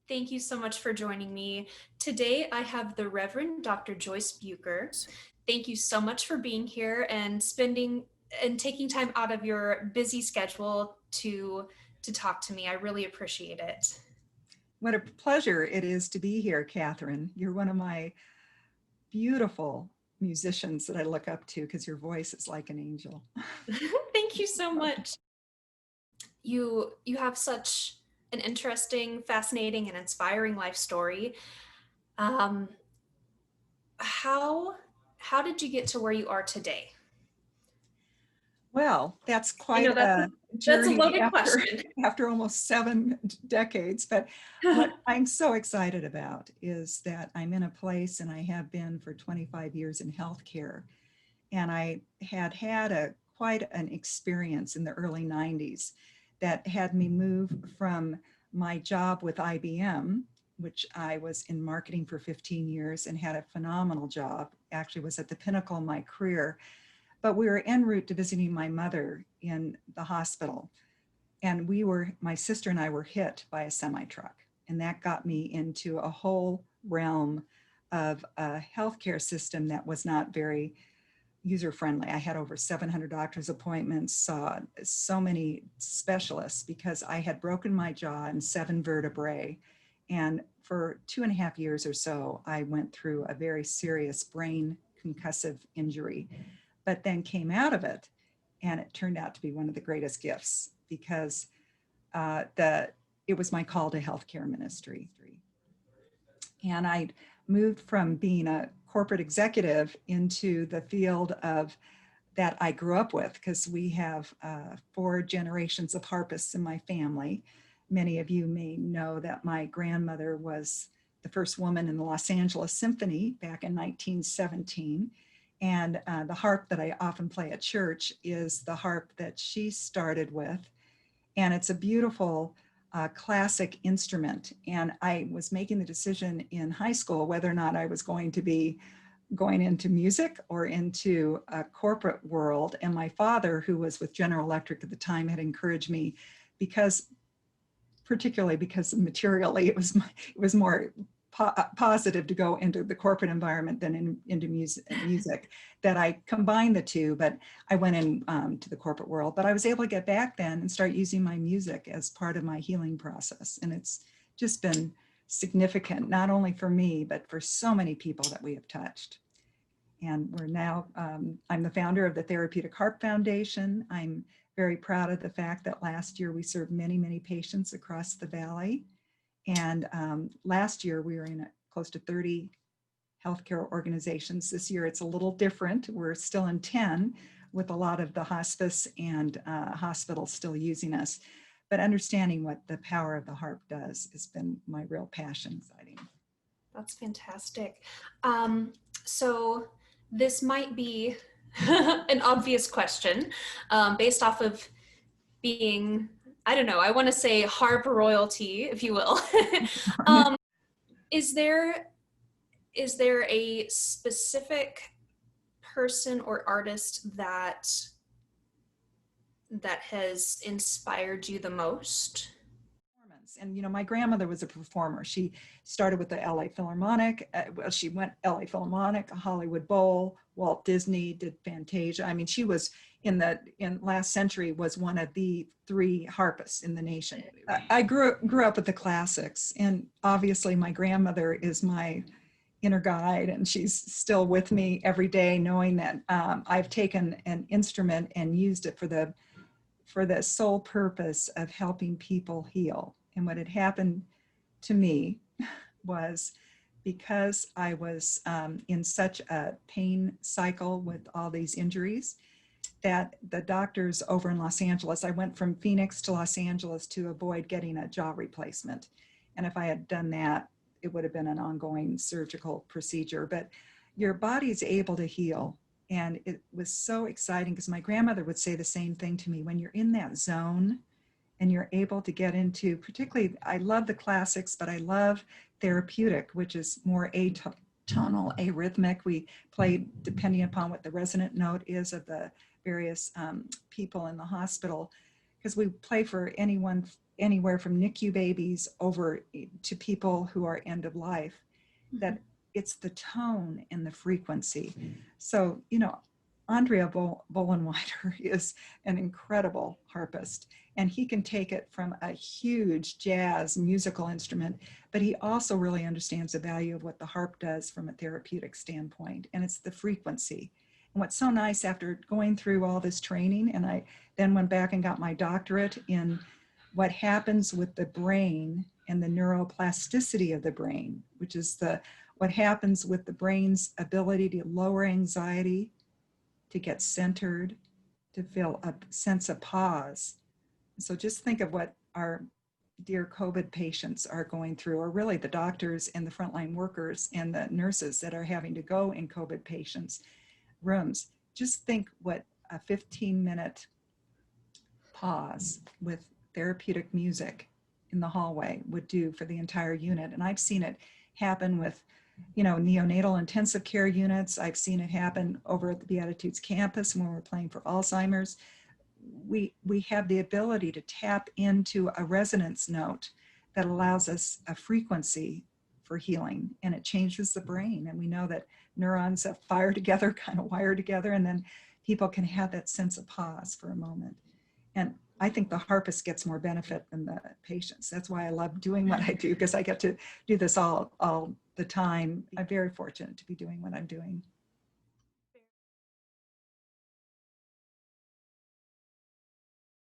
Thank you so much for joining me. Today, I have the Reverend Dr. Joyce Buekers. Thank you so much for being here and taking time out of your busy schedule to talk to me. I really appreciate it. What a pleasure it is to be here, Katherine. You're one of my beautiful musicians that I look up to because your voice is like an angel. Thank you so much. You have such an interesting, fascinating, and inspiring life story. Um, how how did you get to where you are today? Well, that's I know quite a that's a journey loaded question. after almost 7 decades. But what I'm so excited about is that I'm in a place, and I have been for 25 years in healthcare. And I had quite an experience in the early 90s that had me move from my job with IBM, which I was in marketing for 15 years and had a phenomenal job, actually was at the pinnacle of my career. But we were en route to visiting my mother in the hospital. And my sister and I were hit by a semi truck. And that got me into a whole realm of a healthcare system that was not very user friendly. I had over 700 doctor's appointments, saw so many specialists because I had broken my jaw in 7 vertebrae. And for 2.5 years or so, I went through a very serious brain concussive injury, but then came out of it. And it turned out to be one of the greatest gifts because it was my call to healthcare ministry. And I moved from being a corporate executive into the field of that I grew up with, because we have 4 generations of harpists in my family. Many of you may know that my grandmother was the first woman in the Los Angeles Symphony back in 1917. And the harp that I often play at church is the harp that she started with. And it's a beautiful classic instrument. And I was making the decision in high school whether or not I was going to be going into music or into a corporate world. And my father, who was with General Electric at the time, had encouraged me particularly because materially it was more positive to go into the corporate environment than into music, that I combined the two. But I went in to the corporate world, but I was able to get back then and start using my music as part of my healing process. And it's just been significant, not only for me, but for so many people that we have touched. And we're now, I'm the founder of the Therapeutic Harp Foundation. I'm very proud of the fact that last year we served many, many patients across the valley. And last year we were in close to 30 healthcare organizations. This year it's a little different. We're still in 10 with a lot of the hospice and hospitals still using us. But understanding what the power of the harp does has been my real passion. Exciting. That's fantastic. So this might be an obvious question based off of being, I don't know, I want to say harp royalty, if you will. um, is there a specific person or artist that has inspired you the most? And my grandmother was a performer. She started with the LA Philharmonic. She went LA Philharmonic, Hollywood Bowl, Walt Disney, did Fantasia. I mean, she was in last century was one of the 3 harpists in the nation. I grew up with the classics, and obviously my grandmother is my inner guide, and she's still with me every day, knowing that I've taken an instrument and used it for the sole purpose of helping people heal. And what had happened to me was, because I was in such a pain cycle with all these injuries, that the doctors over in Los Angeles, I went from Phoenix to Los Angeles to avoid getting a jaw replacement. And if I had done that, it would have been an ongoing surgical procedure. But your body's able to heal. And it was so exciting because my grandmother would say the same thing to me. When you're in that zone and you're able to get into, particularly, I love the classics, but I love Therapeutic, which is more atonal, arrhythmic. We play depending upon what the resonant note is of the various people in the hospital, because we play for anyone anywhere from NICU babies over to people who are end of life, that it's the tone and the frequency. So, you know, Andrea Bollenweider is an incredible harpist, and he can take it from a huge jazz musical instrument, but he also really understands the value of what the harp does from a therapeutic standpoint, and it's the frequency. And what's so nice, after going through all this training, and I then went back and got my doctorate in what happens with the brain and the neuroplasticity of the brain, which is what happens with the brain's ability to lower anxiety, to get centered, to feel a sense of pause. So just think of what our dear COVID patients are going through, or really the doctors and the frontline workers and the nurses that are having to go in COVID patients' rooms. Just think what a 15-minute pause with therapeutic music in the hallway would do for the entire unit. And I've seen it happen with, you know, neonatal intensive care units. I've seen it happen over at the Beatitudes campus when we're playing for Alzheimer's. We have the ability to tap into a resonance note that allows us a frequency for healing, and it changes the brain. And we know that neurons that fire together kind of wire together, and then people can have that sense of pause for a moment. And I think the harpist gets more benefit than the patients. That's why I love doing what I do, because I get to do this all the time. I'm very fortunate to be doing what I'm doing.